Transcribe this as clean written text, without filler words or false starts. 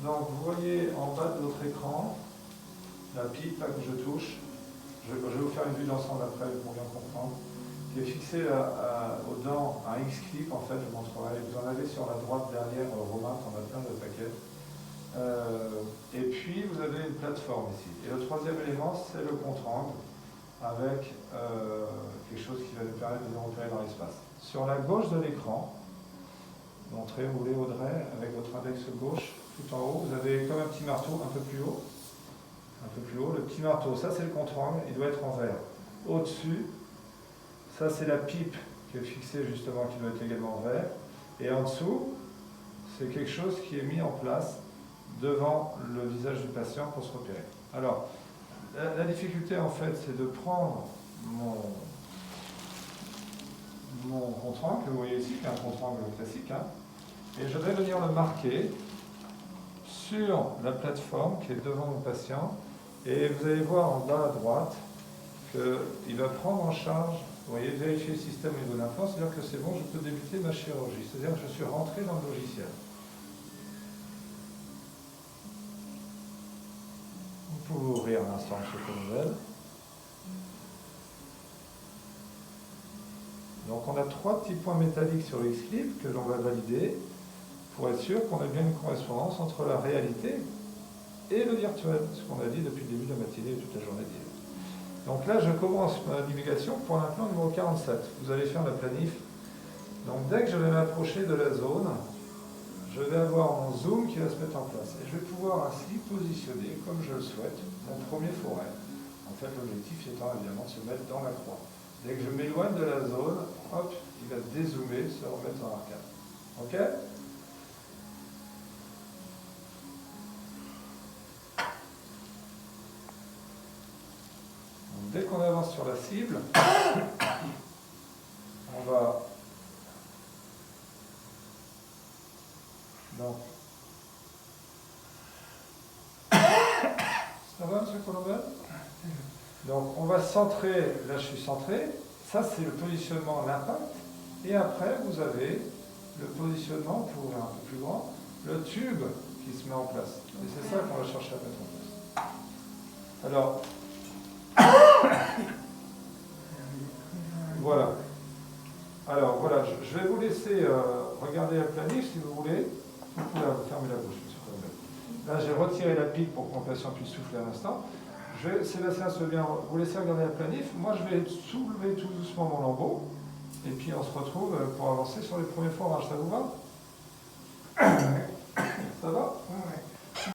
Donc vous voyez en bas de votre écran, la pipe là, que je touche, je vais vous faire une vue d'ensemble après pour bien comprendre, qui est fixée aux dents un X-clip, en fait, je vous montrerai. Vous en avez sur la droite derrière, Romain, t'en as plein de paquets. Et puis vous avez une plateforme ici. Et le troisième élément, c'est le contre-angle, avec quelque chose qui va nous permettre de nous repérer dans l'espace. Sur la gauche de l'écran, montrez, roulez Audrey, avec votre index gauche, tout en haut, vous avez comme un petit marteau un peu plus haut. Un peu plus haut, le petit marteau, ça c'est le contre-angle, il doit être en vert. Au-dessus, ça c'est la pipe qui est fixée justement, qui doit être également en vert. Et en dessous, c'est quelque chose qui est mis en place devant le visage du patient pour se repérer. Alors, la difficulté en fait, c'est de prendre mon contre-angle, que vous voyez ici, qui est un contre-angle classique, hein, et je vais venir le marquer sur la plateforme qui est devant mon patient, et vous allez voir en bas à droite qu'il va prendre en charge, vous voyez, vérifier le système au niveau de l'implant, c'est-à-dire que c'est bon, je peux débuter ma chirurgie, c'est-à-dire que je suis rentré dans le logiciel. Vous pouvez ouvrir un instant ce Conovel. Donc on a 3 petits points métalliques sur le X-clip que l'on va valider pour être sûr qu'on a bien une correspondance entre la réalité et le virtuel, ce qu'on a dit depuis le début de la matinée et toute la journée d'hier. Donc là, je commence ma divulgation pour l'implant numéro 47. Vous allez faire la planif. Donc dès que je vais m'approcher de la zone, je vais avoir mon zoom qui va se mettre en place. Et je vais pouvoir ainsi positionner, comme je le souhaite, mon premier forêt. En fait, l'objectif étant évidemment de se mettre dans la croix. Dès que je m'éloigne de la zone, hop, il va dézoomer, se remettre en arcade. OK ? Donc, dès qu'on avance sur la cible, on va... Donc, ça va, M. Colomben? Donc, on va centrer, là je suis centré, ça c'est le positionnement, l'impact, et après vous avez le positionnement, pour ouvrir un peu plus grand, le tube qui se met en place. Et c'est ça qu'on va chercher à mettre en place. Alors, voilà. Alors voilà, je vais vous laisser regarder la planif si vous voulez. Vous pouvez fermer la bouche, M. Colomben. Là j'ai retiré la pique pour que mon patient puisse souffler un instant. Sébastien se veut bien vous laisser regarder la planif. Moi, je vais soulever tout doucement mon lambeau. Et puis, on se retrouve pour avancer sur les premiers forages. Ça vous va? Ça va? Ouais.